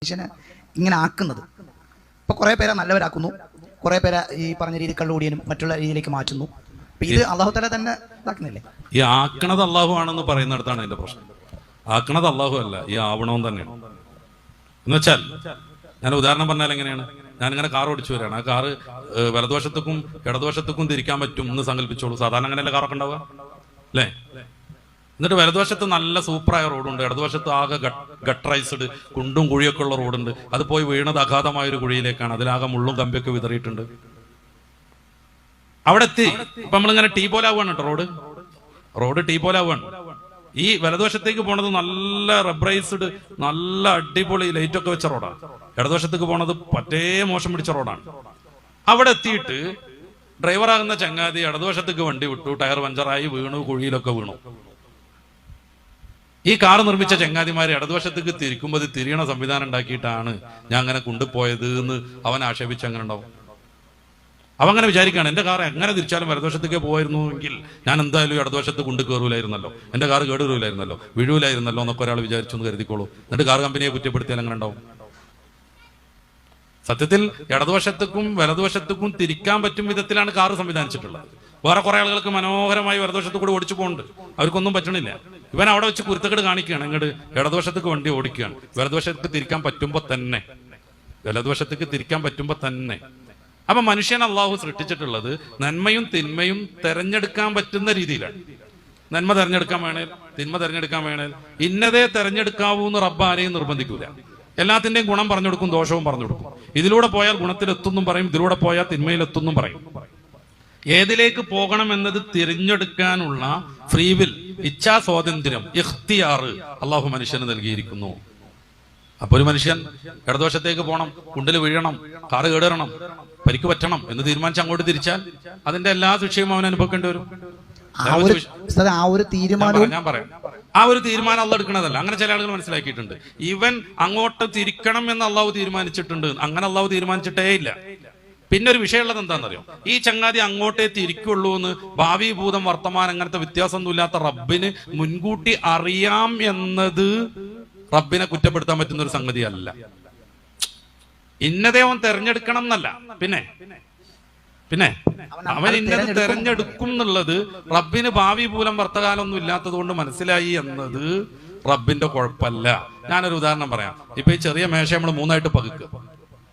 മനുഷ്യനെ ഇങ്ങനെ ആക്കുന്നത്. ഇപ്പൊ കുറെ പേരെ നല്ലവരാക്കുന്നു, കുറെ പേരെ ഈ പറഞ്ഞ രീതി കള്ളുകൂടിയനും മറ്റുള്ള രീതിയിലേക്ക് മാറ്റുന്നു. ഇത് അള്ളാഹു തആല തന്നെ ഇതാക്കുന്നില്ലേ? ഈ ആക്കണത് അള്ളാഹു ആണെന്ന് പറയുന്നിടത്താണ് എന്റെ പ്രശ്നം. ആക്കണത് അള്ളാഹു അല്ല, ഈ ആവണമെന്ന് തന്നെയാണ്. എന്നുവെച്ചാൽ ഞാൻ ഉദാഹരണം പറഞ്ഞാൽ എങ്ങനെയാണ്, ഞാനിങ്ങനെ കാർ ഓടിച്ചു വരികയാണ്. ആ കാറ് വലതുവശത്തേക്കും ഇടതുവശത്തേക്കും തിരിക്കാൻ പറ്റും എന്ന് സങ്കല്പിച്ചോളൂ. സാധാരണ അങ്ങനെയല്ല കാറൊക്കെ ഉണ്ടാവുക അല്ലേ? എന്നിട്ട് വലതുവശത്ത് നല്ല സൂപ്പറായ റോഡുണ്ട്, ഇടതുവശത്ത് ആകെ ഗട്ടറൈസ്ഡ് കുണ്ടും കുഴിയൊക്കെ ഉള്ള റോഡുണ്ട്. അത് പോയി വീണത് അഗാധമായൊരു കുഴിയിലേക്കാണ്. അതിലാകെ മുള്ളും കമ്പിയൊക്കെ വിതറിയിട്ടുണ്ട്. അവിടെ എത്തി. ഇപ്പൊ നമ്മളിങ്ങനെ ടീ പോലെ ആവുകയാണ് കേട്ടോ, റോഡ് ടീ പോലെ ആവുകയാണ്. ഈ വലതുവശത്തേക്ക് പോണത് നല്ല റബ്ബറൈസ്ഡ് നല്ല അടിപൊളി ലൈറ്റ് ഒക്കെ വെച്ച റോഡാണ്. ഇടതുവശത്തേക്ക് പോണത് പറ്റേ മോശം പിടിച്ച റോഡാണ്. അവിടെ എത്തിയിട്ട് ഡ്രൈവറാകുന്ന ചങ്ങാതി ഇടതുവശത്തേക്ക് വണ്ടി വിട്ടു, ടയർ പഞ്ചറായി വീണു, കുഴിയിലൊക്കെ വീണു. ഈ കാർ നിർമ്മിച്ച ചങ്ങാതിമാര് ഇടതുവശത്തേക്ക് തിരിക്കുമ്പോൾ അത് തിരിയണ സംവിധാനം ഉണ്ടാക്കിയിട്ടാണ് ഞാൻ അങ്ങനെ കൊണ്ടുപോയത് എന്ന് അവൻ ആക്ഷേപിച്ച് അങ്ങനെ ഉണ്ടാവും. അവൻ അങ്ങനെ വിചാരിക്കുകയാണ്, എന്റെ കാർ എങ്ങനെ തിരിച്ചാലും വലതുവശത്തേക്ക് പോയിരുന്നുവെങ്കിൽ ഞാൻ എന്തായാലും ഇടതുവശത്ത് കൊണ്ടു കയറൂലായിരുന്നല്ലോ, എന്റെ കാർ കേടുവരൂലായിരുന്നല്ലോ, വീഴൂലായിരുന്നല്ലോ എന്നൊക്കെ ഒരാൾ വിചാരിച്ചു എന്ന് കരുതിക്കോളൂ. എന്നിട്ട് കാർ കമ്പനിയെ കുറ്റപ്പെടുത്തിയാൽ അങ്ങനെ ഉണ്ടാവും. സത്യത്തിൽ ഇടതുവശത്തേക്കും വലതുവശത്തേക്കും തിരിക്കാൻ പറ്റും വിധത്തിലാണ് കാർ സംവിധാനിച്ചിട്ടുള്ളത്. വേറെ കുറെ ആളുകൾക്ക് മനോഹരമായി വലതുവശത്ത് കൂടി ഓടിച്ചു പോകുന്നുണ്ട്, അവർക്കൊന്നും പറ്റണില്ല. ഇവൻ അവിടെ വെച്ച് കുരുത്തക്കേട് കാണിക്കുകയാണ്, ഇങ്ങോട്ട് ഇടതുവശത്തേക്ക് വണ്ടി ഓടിക്കുകയാണ്. വലതുവശത്തേക്ക് തിരിക്കാൻ പറ്റുമ്പോ തന്നെ അപ്പൊ മനുഷ്യൻ അള്ളാഹു സൃഷ്ടിച്ചിട്ടുള്ളത് നന്മയും തിന്മയും തെരഞ്ഞെടുക്കാൻ പറ്റുന്ന രീതിയിലാണ്. നന്മ തെരഞ്ഞെടുക്കാൻ വേണേൽ തിന്മ തെരഞ്ഞെടുക്കാൻ വേണേൽ ഇന്നതേ തെരഞ്ഞെടുക്കാവൂ എന്ന് റബ്ബ് ആരെയും നിർബന്ധിക്കൂല. എല്ലാത്തിന്റെയും ഗുണം പറഞ്ഞു കൊടുക്കും, ദോഷവും പറഞ്ഞു കൊടുക്കും. ഇതിലൂടെ പോയാൽ ഗുണത്തിലെത്തുന്നും പറയും, ഇതിലൂടെ പോയാൽ തിന്മയിലെത്തുന്നും പറയും. ഏതിലേക്ക് പോകണം എന്നത് തിരഞ്ഞെടുക്കാനുള്ള ഫ്രീവിൽ, ഇച്ഛാ സ്വാതന്ത്ര്യം, ഇഖ്തിയാർ അള്ളാഹു മനുഷ്യന് നൽകിയിരിക്കുന്നു. അപ്പൊ ഒരു മനുഷ്യൻ ഇടതുവശത്തേക്ക് പോകണം, കുണ്ടിൽ വീഴണം, കാറ് കേടണം, പരിക്ക് പറ്റണം എന്ന് തീരുമാനിച്ച് അങ്ങോട്ട് തിരിച്ചാൽ അതിന്റെ എല്ലാ ശിക്ഷയും അവൻ അനുഭവിക്കേണ്ടി വരും. ഞാൻ പറയാം, ആ ഒരു തീരുമാനം അള്ളാഹു എടുക്കണതല്ല. അങ്ങനെ ചില ആളുകൾ മനസ്സിലാക്കിയിട്ടുണ്ട്. ഇവൻ അങ്ങോട്ട് തിരിക്കണം എന്ന് അള്ളാഹു തീരുമാനിച്ചിട്ടുണ്ട്, അങ്ങനെ അള്ളാഹു തീരുമാനിച്ചിട്ടേ ഇല്ല. പിന്നെ ഒരു വിഷയമുള്ളത് എന്താണെന്നറിയോ, ഈ ചങ്ങാതി അങ്ങോട്ടേ തിരിക്കുള്ളൂ എന്ന് ഭാവി ഭൂതം വർത്തമാനം അങ്ങനത്തെ വ്യത്യാസമൊന്നുമില്ലാത്ത റബ്ബിന് മുൻകൂട്ടി അറിയാം എന്നത് റബ്ബിനെ കുറ്റപ്പെടുത്താൻ പറ്റുന്ന ഒരു സംഗതിയല്ല. ഇന്നതേ അവൻ തെരഞ്ഞെടുക്കണം എന്നല്ല, പിന്നെ അവൻ ഇന്നത് തെരഞ്ഞെടുക്കും എന്നുള്ളത് റബ്ബിന് ഭാവി മൂലം വർത്തകാലമൊന്നും ഇല്ലാത്തത് കൊണ്ട് മനസ്സിലായി എന്നത് റബ്ബിന്റെ കുഴപ്പമല്ല. ഞാനൊരു ഉദാഹരണം പറയാം. ഇപ്പൊ ഈ ചെറിയ മേശ നമ്മൾ മൂന്നായിട്ട്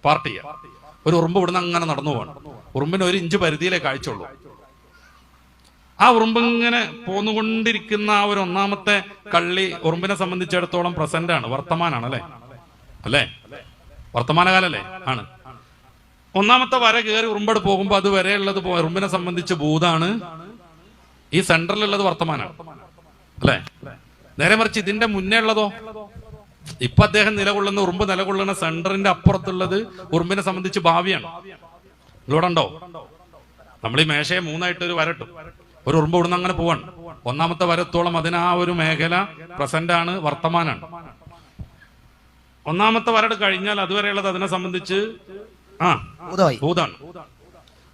പാർട്ട് ചെയ്യാം. ഒരു ഉറുമ്പ് ഇവിടുന്ന് അങ്ങനെ നടന്നു പോകണം. ഉറുമ്പിന് 1 ഇഞ്ച് പരിധിയിലേ കാഴ്ചയുള്ളൂ. ആ ഉറുമ്പ് ഇങ്ങനെ പോന്നുകൊണ്ടിരിക്കുന്ന ആ ഒരു ഒന്നാമത്തെ കള്ളി ഉറുമ്പിനെ സംബന്ധിച്ചിടത്തോളം പ്രസന്റ് ആണ്, വർത്തമാനാണ്. അല്ലേ വർത്തമാനകാലല്ലേ ആണ്. ഒന്നാമത്തെ വര കയറി ഉറുമ്പട് പോകുമ്പോ അത് വരെയുള്ളത് ഉറുമ്പിനെ സംബന്ധിച്ച് ഭൂതാണ്. ഈ സെന്ററിലുള്ളത് വർത്തമാനാണ് അല്ലെ? നേരെ മറിച്ച് ഇതിന്റെ മുന്നേ ഉള്ളതോ, ഇപ്പൊ അദ്ദേഹം നിലകൊള്ളുന്ന ഉറുമ്പ് നിലകൊള്ളുന്ന സെന്ററിന്റെ അപ്പുറത്തുള്ളത് ഉറുമ്പിനെ സംബന്ധിച്ച് ഭാവിയാണ്. ഇവിടെ ഉണ്ടോ? നമ്മൾ ഈ മേശയെ 3ആയിട്ട് ഒരു വരട്ടു, ഒരു ഉറുമ്പ് ഇവിടുന്ന് അങ്ങനെ പോവാണ്. ഒന്നാമത്തെ വരത്തോളം അതിന് ആ ഒരു മേഖല പ്രസന്റ് ആണ്, വർത്തമാനാണ്. ഒന്നാമത്തെ വരട് കഴിഞ്ഞാൽ അതുവരെയുള്ളത് അതിനെ സംബന്ധിച്ച് ഭൂതാണ്.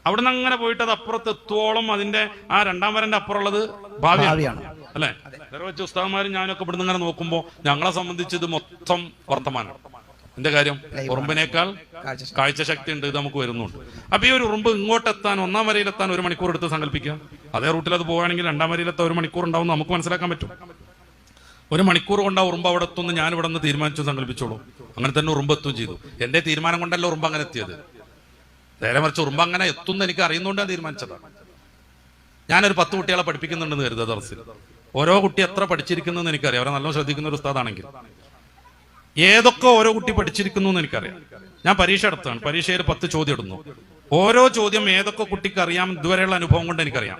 അവിടുന്ന് അങ്ങനെ പോയിട്ട് അത് അപ്പുറത്ത് എത്തോളം അതിന്റെ ആ 2ാം വരന്റെ അപ്പുറമുള്ളത് ഭാവിയാണ് അല്ലെ? വേറെ വെച്ച് ഉസ്താദന്മാരും ഞാനൊക്കെ ഇവിടുന്ന് ഇങ്ങനെ നോക്കുമ്പോ ഞങ്ങളെ സംബന്ധിച്ച് ഇത് മൊത്തം വർത്തമാനമാണ്. എന്റെ കാര്യം ഉറുമ്പിനേക്കാൾ കാഴ്ചശക്തി ഉണ്ട്, ഇത് നമുക്ക് വരുന്നുണ്ട്. അപ്പൊ ഈ ഒരു ഉറുമ്പ് ഇങ്ങോട്ടെത്താൻ 1ാം വരയിലെത്താൻ 1 മണിക്കൂർ എടുത്ത് സങ്കല്പിക്കുക. അതേ റൂട്ടിൽ അത് പോവുകയാണെങ്കിൽ 2ാം വരയിലെത്താൻ 1 മണിക്കൂർ ഉണ്ടാവും നമുക്ക് മനസ്സിലാക്കാൻ പറ്റും. 1 മണിക്കൂർ കൊണ്ട് ആ ഉറുമ്പ് അവിടെ എത്തുന്നു ഞാൻ ഇവിടെ നിന്ന് തീരുമാനിച്ചു സങ്കല്പിച്ചോളൂ. അങ്ങനെ തന്നെ ഉറുമ്പ് എത്തുകയും ചെയ്തു. എന്റെ തീരുമാനം കൊണ്ടല്ല ഉറുമ്പ് അങ്ങനെ എത്തിയത്. നേരെ മറിച്ച് ഉറുമ്പ് അങ്ങനെ എത്തുന്ന എനിക്ക് അറിയുന്നതുകൊണ്ട് ഞാൻ തീരുമാനിച്ചതാണ്. ഞാനൊരു 10 കുട്ടികളെ പഠിപ്പിക്കുന്നുണ്ടെന്ന് കരുതുക ദർസിൽ. ഓരോ കുട്ടി എത്ര പഠിച്ചിരിക്കുന്നു എനിക്കറിയാം. അവരെ നല്ലോണം ശ്രദ്ധിക്കുന്ന ഒരു ഉസ്താദാണെങ്കിൽ ഏതൊക്കെ ഓരോ കുട്ടി പഠിച്ചിരിക്കുന്നു എന്ന് എനിക്കറിയാം. ഞാൻ പരീക്ഷ എടുത്താണ്. പരീക്ഷയിൽ 10 ചോദ്യം ഇടുന്നു. ഓരോ ചോദ്യം ഏതൊക്കെ കുട്ടിക്ക് അറിയാം ഇതുവരെയുള്ള അനുഭവം കൊണ്ട് എനിക്കറിയാം.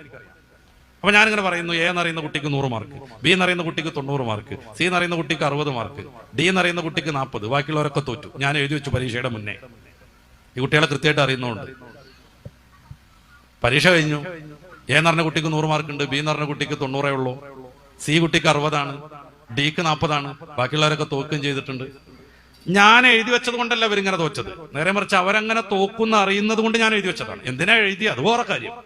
അപ്പൊ ഞാനിങ്ങനെ പറയുന്നു, എ എന്നറിയുന്ന കുട്ടിക്ക് 100 മാർക്ക്, ബി എന്നറിയുന്ന കുട്ടിക്ക് 90 മാർക്ക്, സി എന്നറിയുന്ന കുട്ടിക്ക് 60 മാർക്ക്, ഡി എന്നറിയുന്ന കുട്ടിക്ക് 40, ബാക്കിയുള്ളവരൊക്കെ തോറ്റു. ഞാൻ എഴുതി വെച്ചു പരീക്ഷയുടെ മുന്നേ. ഈ കുട്ടികളെ കൃത്യമായിട്ട് അറിയുന്നതുകൊണ്ട്. പരീക്ഷ കഴിഞ്ഞു. എ എന്ന് പറഞ്ഞ കുട്ടിക്ക് 100 മാർക്കുണ്ട്, ബി എന്ന് പറഞ്ഞ കുട്ടിക്ക് 90 ഉള്ളൂ, സി കുട്ടിക്ക് 60, ഡിക്ക് 40, ബാക്കിയുള്ളവരൊക്കെ തോക്കുകയും ചെയ്തിട്ടുണ്ട്. ഞാൻ എഴുതി വെച്ചത് കൊണ്ടല്ല അവരിങ്ങനെ തോച്ചത്. നേരെ മറിച്ച് അവരങ്ങനെ തോക്കുന്ന അറിയുന്നത് കൊണ്ട് ഞാൻ എഴുതി വെച്ചതാണ്. എന്തിനാ എഴുതി അത് വേറെ കാര്യം.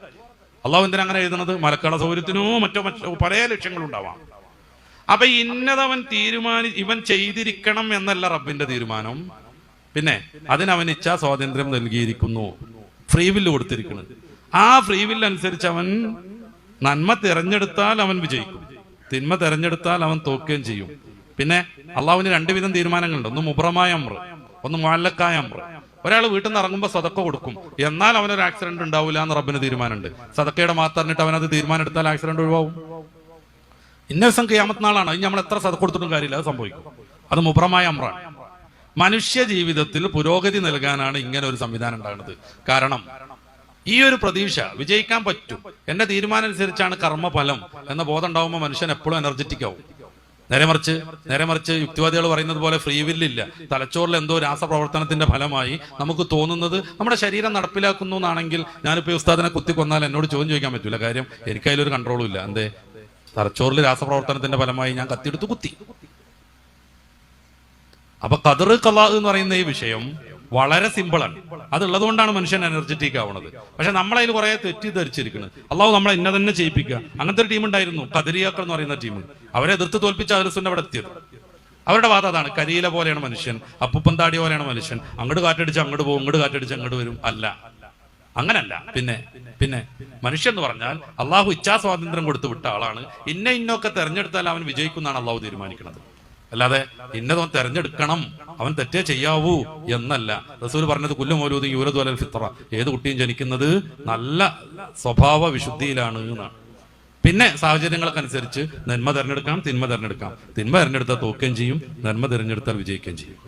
അള്ളാഹു എന്തിനാ അങ്ങനെ എഴുതുന്നത്? മലക്കള സൗകര്യത്തിനോ മറ്റോ പല ലക്ഷ്യങ്ങളുണ്ടാവാം. അപ്പൊ ഇന്നതവൻ ഇവൻ ചെയ്തിരിക്കണം എന്നല്ല റബ്ബിന്റെ തീരുമാനം. പിന്നെ അതിനവൻ ഇച്ഛാ സ്വാതന്ത്ര്യം നൽകിയിരിക്കുന്നു, ഫ്രീ വില്ല് കൊടുത്തിരിക്കുന്നത്. ആ ഫ്രീ വില്ല് അനുസരിച്ച് അവൻ നന്മ തിരഞ്ഞെടുത്താൽ അവൻ വിജയിക്കും, തിന്മ തിരഞ്ഞെടുത്താൽ അവൻ തോക്കുകയും ചെയ്യും. പിന്നെ അള്ളാഹുവിന് രണ്ട് വിധം തീരുമാനങ്ങളുണ്ട്. ഒന്ന് മുബ്രമായ അമ്ര, ഒന്ന് മുഅല്ലഖായ അമ്ര. ഒരാൾ വീട്ടിൽ നിന്ന് ഇറങ്ങുമ്പോൾ സദക്ക കൊടുക്കും, എന്നാൽ അവനൊരു ആക്സിഡന്റ് ഉണ്ടാവില്ല എന്ന് റബ്ബിന് തീരുമാനമുണ്ട്. സദക്കയുടെ മാത്രം പറഞ്ഞിട്ട് അവനത് തീരുമാനം എടുത്താൽ ആക്സിഡന്റ് ഒഴിവാകും. ഇന്ന ദിവസം ഖിയാമത്ത് നാളാണ്, ഇനി നമ്മൾ എത്ര സദക്ക കൊടുത്തിട്ടും കാര്യമില്ല, അത് സംഭവിക്കും. അത് മുബ്രമായ അമ്രാണ്. മനുഷ്യ ജീവിതത്തിൽ പുരോഗതി നൽകാനാണ് ഇങ്ങനെ ഒരു സംവിധാനം ഉണ്ടാകുന്നത്. കാരണം ഈ ഒരു പ്രതീക്ഷ വിജയിക്കാൻ പറ്റും, എന്റെ തീരുമാനം അനുസരിച്ചാണ് കർമ്മഫലം എന്ന ബോധം ഉണ്ടാവുമ്പോൾ മനുഷ്യൻ എപ്പോഴും എനർജറ്റിക് ആവും. നേരെ മറിച്ച് യുക്തിവാദികൾ പറയുന്നത് പോലെ ഫ്രീ വില്ലില്ല, തലച്ചോറിൽ എന്തോ രാസപ്രവർത്തനത്തിന്റെ ഫലമായി നമുക്ക് തോന്നുന്നത് നമ്മുടെ ശരീരം നടപ്പിലാക്കുന്നു എന്നാണെങ്കിൽ, ഞാനിപ്പോ ഉസ്താദിനെ കുത്തി കൊന്നാൽ എന്നോട് ചോദ്യം ചോദിക്കാൻ പറ്റൂല. കാര്യം എനിക്കതിലൊരു കൺട്രോളും ഇല്ല. എന്തേ? തലച്ചോറിൽ രാസപ്രവർത്തനത്തിന്റെ ഫലമായി ഞാൻ കത്തിയെടുത്ത് കുത്തി. അപ്പൊ ഖദർ ഖലാ എന്ന് പറയുന്ന ഈ വിഷയം വളരെ സിമ്പിളാണ്. അതുള്ളത് കൊണ്ടാണ് മനുഷ്യൻ എനർജറ്റിക് ആവുന്നത്. പക്ഷെ നമ്മളതിൽ കുറെ തെറ്റിദ്ധരിച്ചിരിക്കുന്നത്. അള്ളാഹു നമ്മളെ ഇന്ന തന്നെ ചെയ്യിപ്പിക്കുക. അങ്ങനത്തെ ഒരു ടീം ഉണ്ടായിരുന്നു, ഖദരിയാക്കൾ എന്ന് പറയുന്ന ടീം. അവരെ എതിർത്ത് തോൽപ്പിച്ച അഹ്ലുസുന്ന അവിടെ എത്തിയത്. അവരുടെ വാദം അതാണ്, കരിയില പോലെയാണ് മനുഷ്യൻ, അപ്പുപ്പന്താടി പോലെയാണ് മനുഷ്യൻ, അങ്ങോട്ട് കാറ്റടിച്ച് അങ്ങോട്ട് പോകും, ഇങ്ങോട്ട് കാറ്റടിച്ച് അങ്ങോട്ട് വരും. അല്ല, അങ്ങനല്ല. പിന്നെ മനുഷ്യൻ എന്ന് പറഞ്ഞാൽ അള്ളാഹു ഇച്ഛാ സ്വാതന്ത്ര്യം കൊടുത്തു വിട്ട ആളാണ്. ഇന്നൊക്കെ തെരഞ്ഞെടുത്താൽ അവൻ വിജയിക്കുന്നാണ് അള്ളാഹു തീരുമാനിക്കുന്നത്. അല്ലാതെ ഇന്നതവൻ തെരഞ്ഞെടുക്കണം, അവൻ തെറ്റേ ചെയ്യാവൂ എന്നല്ല. റസൂൽ പറഞ്ഞത് കുല്ലു മൗലൂദിൻ യൂലദു അലൽ ഫിത്ര, ഏത് കുട്ടിയും ജനിക്കുന്നത് നല്ല സ്വഭാവ വിശുദ്ധിയിലാണ് എന്നാണ്. പിന്നെ സാഹചര്യങ്ങൾക്കനുസരിച്ച് നന്മ തെരഞ്ഞെടുക്കാം, തിന്മ തെരഞ്ഞെടുക്കാം. തിന്മ തെരഞ്ഞെടുത്താൽ തോക്കുകയും ചെയ്യും, നന്മ തെരഞ്ഞെടുത്താൽ വിജയിക്കുകയും ചെയ്യും.